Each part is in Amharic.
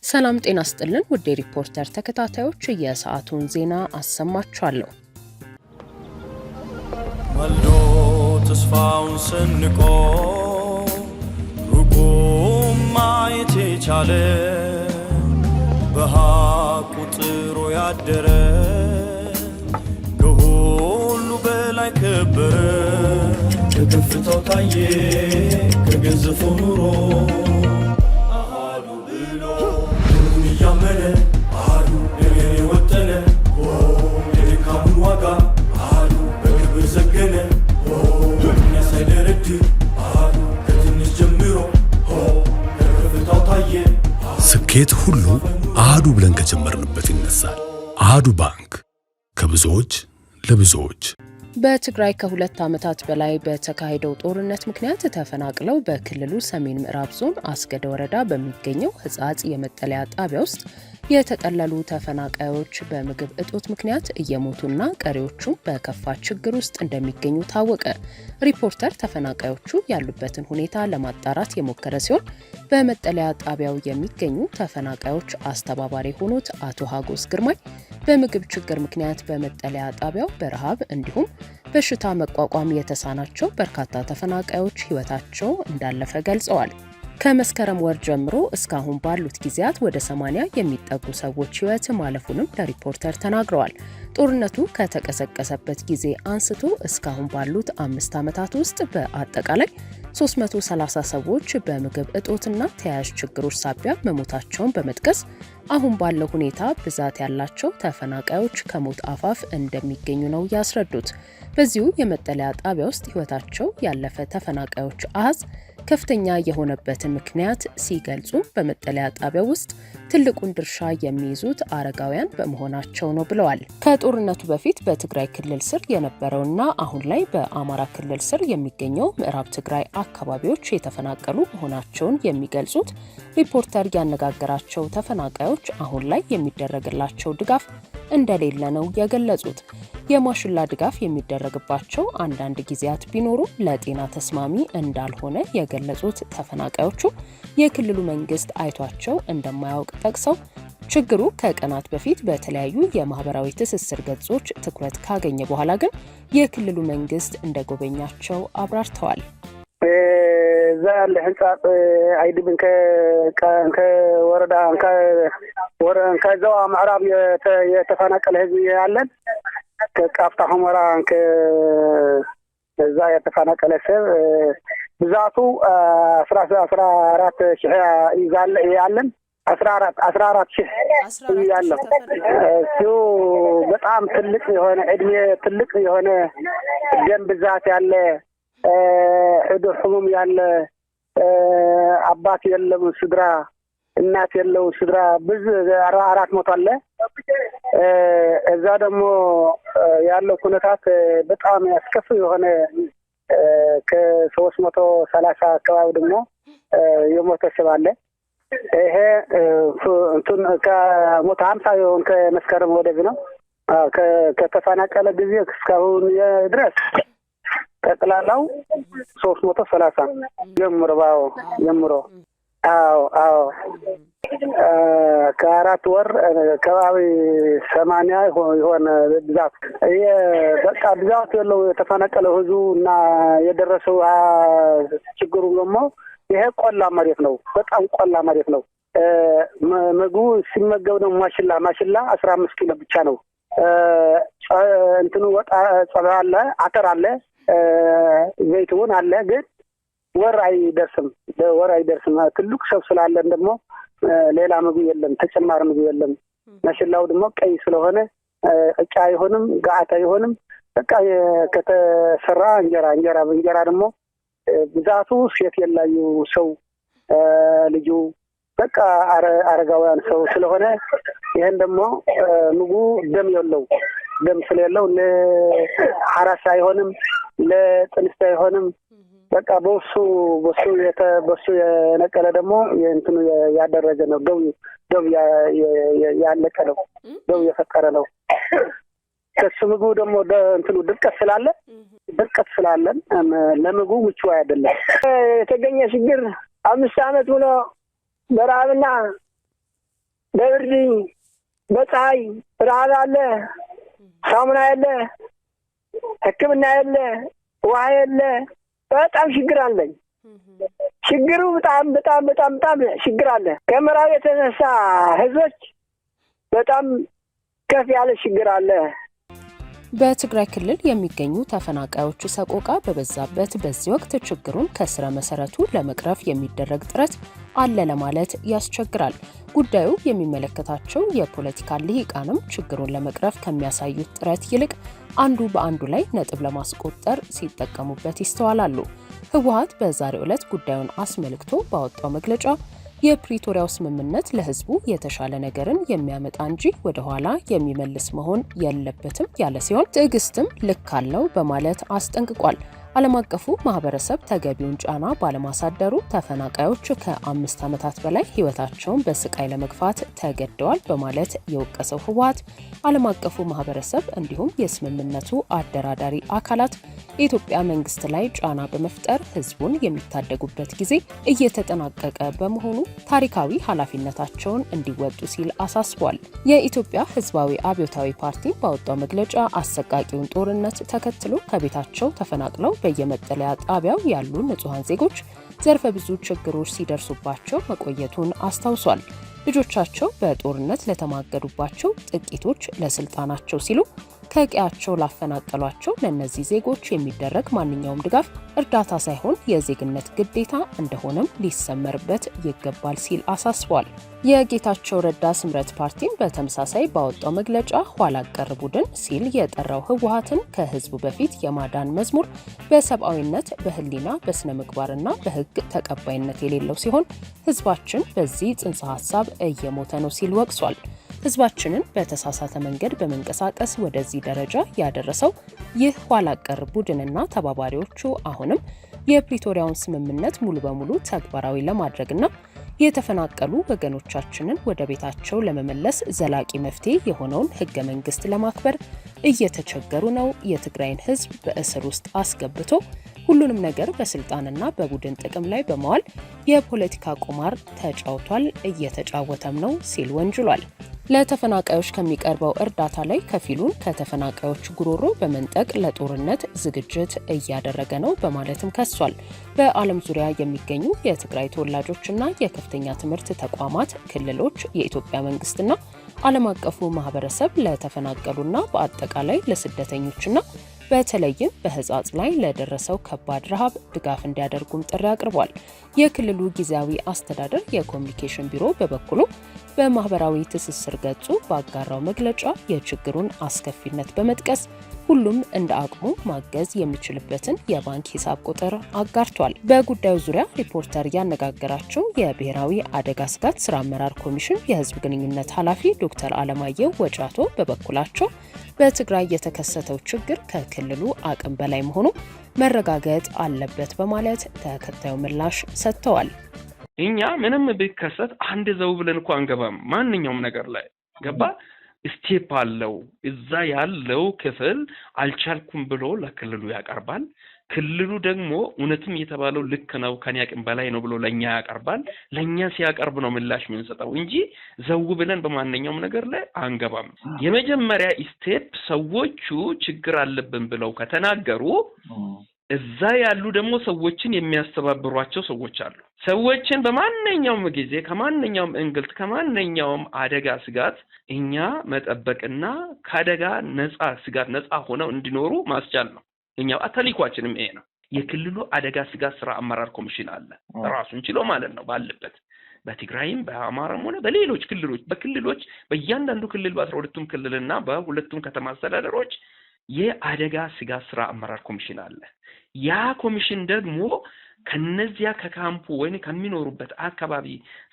ሰላም ጤና ይስጥልን ውድ ሪፖርተር ተከታታዮች የሰዓቱን ዜና አሰማችኋለሁ። ማልዶ ተስፋውን ሰንቆ ሩቁም ማየት የቻለ በሐቁ ጥሮ ያደረ ከሁሉ በላይ ከበረ ከከፍታው ታየ ከገዘፈው ኑሮ ስኬት ሁሉ አሃዱ ብለን ከጀመርንበት ይነሳል። አሃዱ ባንክ ከብዙዎች ለብዙዎች። በትግራይ ከ2 ዓመታት በላይ በተካሄደው ጦርነት ምክንያት ተፈናቅለው በክልሉ ሰሜን ምዕራብ ዞን አስገደ ወረዳ በሚገኘው ህጻጽ የመጠለያ ጣቢያ ውስጥ የተጠለሉ ተፈናቃዮች በምግብ እጦት ምክንያት እየሞቱና ቀሪዎቹም በከፋ ችግር ውስጥ እንደሚገኙ ታወቀ። ሪፖርተር ተፈናቃዮቹ ያሉበትን ሁኔታ ለማጣራት የሞከረ ሲሆን በመጠለያ ጣቢያው የሚገኙ ተፈናቃዮች አስተባባሪ የሆኑት አቶ ሀጎስ ግርማይ በምግብ ችግር ምክንያት በመጠለያ ጣቢያው በረሃብ እንዲሁም በሽታ መቋቋም የተሳናቸው በርካታ ተፈናቃዮች ህይወታቸው እንዳለፈ ገልጸዋል። ከመስከረም ወር ጀምሮ እስካሁን ባሉት ጊዜያት ወደ 80 የሚጠጉ ሰዎች ህይወት ማለፉንም ለሪፖርተር ተናግረዋል። ጦርነቱ ከተቀሰቀሰበት ጊዜ አንስቶ እስካሁን ባሉት 5 ዓመታት ውስጥ በአጠቃላይ 330 ሰዎች በምግብ እጦትና ተያያዥ ችግሮች ሳቢያ መሞታቸውን በመጥቀስ አሁን ባለው ሁኔታ ብዛት ያላቸው ተፈናቃዮች ከሞት አፋፍ እንደሚገኙ ነው ያስረዱት። በዚሁ የመጠለያ ጣቢያ ውስጥ ህይወታቸው ያለፈ ተፈናቃዮች አሃዝ ከፍተኛ የሆነበትን ምክንያት ሲገልጹ በመጠለያ ጣቢያው ውስጥ ትልቁን ድርሻ የሚይዙት አረጋውያን በመሆናቸው ነው ብለዋል። ከጦርነቱ በፊት በትግራይ ክልል ስር የነበረውና አሁን ላይ በአማራ ክልል ስር የሚገኘው ምዕራብ ትግራይ አካባቢዎች የተፈናቀሉ መሆናቸውን የሚገልጹት ሪፖርተር ያነጋገራቸው ተፈናቃዮች አሁን ላይ የሚደረግላቸው ድጋፍ እንደሌለ ነው የገለጹት። የማሽላ ድጋፍ የሚደረግባቸው አንዳንድ ጊዜያት ቢኖሩ ለጤና ተስማሚ እንዳልሆነ የገለጹት ተፈናቃዮቹ የክልሉ መንግስት አይቷቸው እንደማያውቅ ጠቅሰው ችግሩ ከቀናት በፊት በተለያዩ የማህበራዊ ትስስር ገጾች ትኩረት ካገኘ በኋላ ግን የክልሉ መንግስት እንደጎበኛቸው አብራርተዋል። ዛለ ህንጻት አይድብን ከወረዳ ከዘዋ ምዕራብ የተፈናቀለ ህዝብ ያለን ከቃፍታ ሁመራ ከዛ የተፈናቀለ ሰብ ብዛቱ 14 ሺህ ይዛል ያለን 14 ሺህ ያለው እሱ በጣም ትልቅ የሆነ እድሜ ትልቅ የሆነ ደም ብዛት ያለ ህዱር ህሙም ያለ አባት የለም ስድራ እናት የለው ስድራ ብዙ 400 አለ። እዛ ደግሞ ያለው ሁኔታት በጣም ያስከፍ የሆነ ከ330 አካባቢ ደግሞ የሞተ ሰው አለ። ይሄ እንትን ከሞተ 50 የሆነ ከመስከረም ወደዚህ ነው ከተፈናቀለ ጊዜ እስካሁን ድረስ ጠቅላላው 330 ጀምሮ አዎ ከአራት ወር ከባቢ 80 የሆነ ብዛት በቃ ብዛት ያለው የተፈናቀለው ህዝቡ እና የደረሰው ችግሩ ደግሞ ይሄ ቆላ መሬት ነው። በጣም ቆላ መሬት ነው። ምግቡ ሲመገብ ነው ማሽላ 15 ኪሎ ብቻ ነው። እንትኑ ወጣ ጸባ አለ አተር አለ ዘይቱን አለ ግን ወር አይደርስም። ትልቅ ሰው ስላለን ደግሞ ሌላ ምግብ የለም፣ ተጨማሪ ምግብ የለም። ማሽላው ደግሞ ቀይ ስለሆነ እጫ አይሆንም፣ ጋዓት አይሆንም። በቃ ከተሰራ እንጀራ ደግሞ ብዛቱ ሴት የላዩ ሰው ልጁ በቃ አረጋውያን ሰው ስለሆነ ይሄን ደግሞ ምግቡ ደም ስለሌለው ለሐራስ አይሆንም፣ ለጥንስት አይሆንም። በቃ በሱ የነቀለ ደግሞ የእንትኑ ያደረገ ነው። ደው ያለቀ ነው። ደው የፈጠረ ነው። ከሱ ምግቡ ደግሞ እንትኑ ድርቀት ስላለን ለምግቡ ምቹ አይደለም። የተገኘ ችግር 5 ዓመት ሆኖ በረሃብና በብርድ በፀሐይ ረሃብ አለ፣ ሳሙና የለ፣ ሕክምና የለ፣ ውሃ የለ። በጣም ችግር አለኝ። ችግሩ በጣም ችግር አለ። ከምዕራብ የተነሳ ህዝቦች በጣም ከፍ ያለ ችግር አለ። በትግራይ ክልል የሚገኙ ተፈናቃዮች ሰቆቃ በበዛበት በዚህ ወቅት ችግሩን ከስረ መሰረቱ ለመቅረፍ የሚደረግ ጥረት አለ ለማለት ያስቸግራል። ጉዳዩ የሚመለከታቸው የፖለቲካ ልሂቃንም ችግሩን ለመቅረፍ ከሚያሳዩት ጥረት ይልቅ አንዱ በአንዱ ላይ ነጥብ ለማስቆጠር ሲጠቀሙበት ይስተዋላሉ። ህወሓት በዛሬው ዕለት ጉዳዩን አስመልክቶ ባወጣው መግለጫ የፕሪቶሪያው ስምምነት ለህዝቡ የተሻለ ነገርን የሚያመጣ እንጂ ወደ ኋላ የሚመልስ መሆን የለበትም ያለ ሲሆን ትዕግስትም ልክ አለው በማለት አስጠንቅቋል። ዓለም አቀፉ ማህበረሰብ ተገቢውን ጫና ባለማሳደሩ ተፈናቃዮች ከ5 ዓመታት በላይ ህይወታቸውን በስቃይ ለመግፋት ተገደዋል በማለት የወቀሰው ህወሓት ዓለም አቀፉ ማህበረሰብ እንዲሁም የስምምነቱ አደራዳሪ አካላት የኢትዮጵያ መንግስት ላይ ጫና በመፍጠር ህዝቡን የሚታደጉበት ጊዜ እየተጠናቀቀ በመሆኑ ታሪካዊ ኃላፊነታቸውን እንዲወጡ ሲል አሳስቧል። የኢትዮጵያ ህዝባዊ አብዮታዊ ፓርቲ ባወጣው መግለጫ አሰቃቂውን ጦርነት ተከትሎ ከቤታቸው ተፈናቅለው በየመጠለያ ጣቢያው ያሉ ንጹሃን ዜጎች ዘርፈ ብዙ ችግሮች ሲደርሱባቸው መቆየቱን አስታውሷል። ልጆቻቸው በጦርነት ለተማገዱባቸው ጥቂቶች ለስልጣናቸው ሲሉ ከቀያቸው ላፈናቀሏቸው ለነዚህ ዜጎች የሚደረግ ማንኛውም ድጋፍ እርዳታ ሳይሆን የዜግነት ግዴታ እንደሆነም ሊሰመርበት ይገባል ሲል አሳስቧል። የጌታቸው ረዳ ስምረት ፓርቲም በተመሳሳይ ባወጣው መግለጫ ኋላ ቀር ቡድን ሲል የጠራው ህወሓትን ከህዝቡ በፊት የማዳን መዝሙር በሰብአዊነት፣ በህሊና፣ በስነ ምግባርና በህግ ተቀባይነት የሌለው ሲሆን ህዝባችን በዚህ ጽንሰ ሐሳብ እየሞተ ነው ሲል ወቅሷል። ህዝባችንን በተሳሳተ መንገድ በመንቀሳቀስ ወደዚህ ደረጃ ያደረሰው ይህ ኋላ ቀር ቡድንና ተባባሪዎቹ አሁንም የፕሪቶሪያውን ስምምነት ሙሉ በሙሉ ተግባራዊ ለማድረግና የተፈናቀሉ ወገኖቻችንን ወደ ቤታቸው ለመመለስ ዘላቂ መፍትሄ የሆነውን ህገ መንግስት ለማክበር እየተቸገሩ ነው። የትግራይን ህዝብ በእስር ውስጥ አስገብቶ ሁሉንም ነገር በስልጣንና በቡድን ጥቅም ላይ በመዋል የፖለቲካ ቁማር ተጫውቷል፣ እየተጫወተም ነው ሲል ወንጅሏል። ለተፈናቃዮች ከሚቀርበው እርዳታ ላይ ከፊሉን ከተፈናቃዮች ጉሮሮ በመንጠቅ ለጦርነት ዝግጅት እያደረገ ነው በማለትም ከሷል። በዓለም ዙሪያ የሚገኙ የትግራይ ተወላጆችና የከፍተኛ ትምህርት ተቋማት፣ ክልሎች፣ የኢትዮጵያ መንግስትና ዓለም አቀፉ ማህበረሰብ ለተፈናቀሉና በአጠቃላይ ለስደተኞችና በተለይም በህጻጽ ላይ ለደረሰው ከባድ ረሃብ ድጋፍ እንዲያደርጉም ጥሪ አቅርቧል። የክልሉ ጊዜያዊ አስተዳደር የኮሚኒኬሽን ቢሮ በበኩሉ በማህበራዊ ትስስር ገጹ ባጋራው መግለጫ የችግሩን አስከፊነት በመጥቀስ ሁሉም እንደ አቅሙ ማገዝ የሚችልበትን የባንክ ሂሳብ ቁጥር አጋርቷል። በጉዳዩ ዙሪያ ሪፖርተር ያነጋገራቸው የብሔራዊ አደጋ ስጋት ስራ አመራር ኮሚሽን የህዝብ ግንኙነት ኃላፊ ዶክተር አለማየሁ ወጫቶ በበኩላቸው በትግራይ የተከሰተው ችግር ከክልሉ አቅም በላይ መሆኑ መረጋገጥ አለበት በማለት ተከታዩ ምላሽ ሰጥተዋል። እኛ ምንም ቢከሰት አንድ ዘው ብለን እንኳን አንገባም። ማንኛውም ነገር ላይ ገባ ስቴፕ አለው። እዛ ያለው ክፍል አልቻልኩም ብሎ ለክልሉ ያቀርባል። ክልሉ ደግሞ እውነትም የተባለው ልክ ነው ከኔ አቅም በላይ ነው ብሎ ለኛ ያቀርባል። ለኛ ሲያቀርብ ነው ምላሽ የምንሰጠው እንጂ ዘው ብለን በማንኛውም ነገር ላይ አንገባም። የመጀመሪያ ስቴፕ ሰዎቹ ችግር አለብን ብለው ከተናገሩ እዛ ያሉ ደግሞ ሰዎችን የሚያስተባብሯቸው ሰዎች አሉ። ሰዎችን በማንኛውም ጊዜ ከማንኛውም እንግልት ከማንኛውም አደጋ ስጋት እኛ መጠበቅና ከአደጋ ስጋት ነፃ ሆነው እንዲኖሩ ማስቻል ነው። እኛ ተልዕኳችንም ይሄ ነው። የክልሉ አደጋ ስጋት ስራ አመራር ኮሚሽን አለ ራሱን ችሎ ማለት ነው ባለበት በትግራይም በአማራም ሆነ በሌሎች ክልሎች በእያንዳንዱ ክልል በ12ቱም ክልልና በሁለቱም ከተማ አስተዳደሮች የአደጋ ስጋት ስራ አመራር ኮሚሽን አለ። ያ ኮሚሽን ደግሞ ከነዚያ ከካምፑ ወይንም ከሚኖሩበት አካባቢ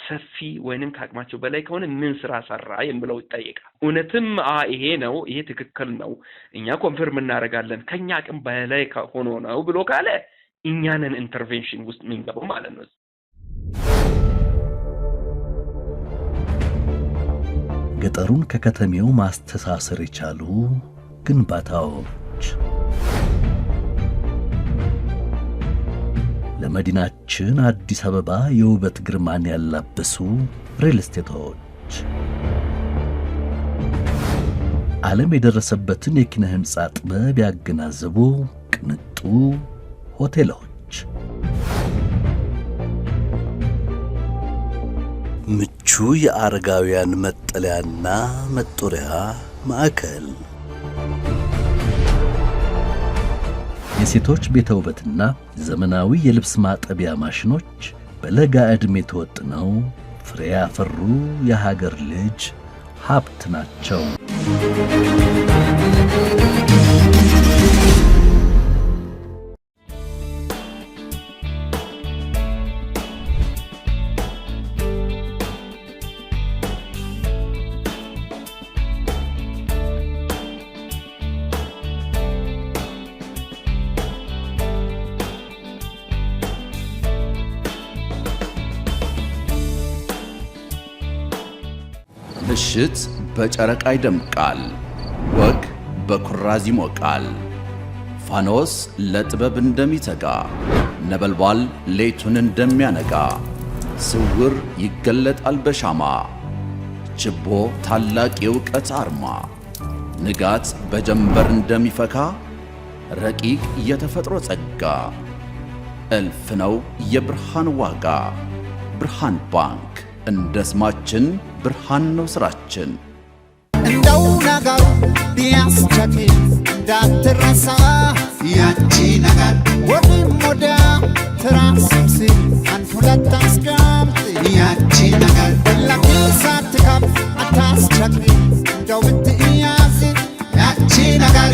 ሰፊ ወይንም ከአቅማቸው በላይ ከሆነ ምን ስራ ሰራ የሚለው ይጠይቃል። እውነትም ይሄ ነው ይሄ ትክክል ነው እኛ ኮንፈርም እናደርጋለን ከኛ አቅም በላይ ሆኖ ነው ብሎ ካለ እኛንን ኢንተርቬንሽን ውስጥ ምንገባው ማለት ነው። ገጠሩን ከከተሜው ማስተሳሰር የቻሉ ግንባታዎች ለመዲናችን አዲስ አበባ የውበት ግርማን ያላበሱ ሪል ስቴቶች ዓለም የደረሰበትን የኪነ ሕንፃ ጥበብ ያገናዘቡ ቅንጡ ሆቴሎች፣ ምቹ የአረጋውያን መጠለያና መጦሪያ ማዕከል፣ የሴቶች ቤተ ውበትና ዘመናዊ የልብስ ማጠቢያ ማሽኖች በለጋ ዕድሜ ተወጥነው ፍሬ ያፈሩ የሀገር ልጅ ሀብት ናቸው። ምሽት በጨረቃ ይደምቃል፣ ወግ በኩራዝ ይሞቃል። ፋኖስ ለጥበብ እንደሚተጋ፣ ነበልባል ሌቱን እንደሚያነጋ፣ ስውር ይገለጣል በሻማ፣ ችቦ ታላቅ የእውቀት አርማ። ንጋት በጀንበር እንደሚፈካ፣ ረቂቅ የተፈጥሮ ጸጋ። እልፍ ነው የብርሃን ዋጋ። ብርሃን ባንክ እንደ ስማችን ብርሃን ነው ስራችን። እንደው ነገሩ ቢያስቸግር እንዳትረሳ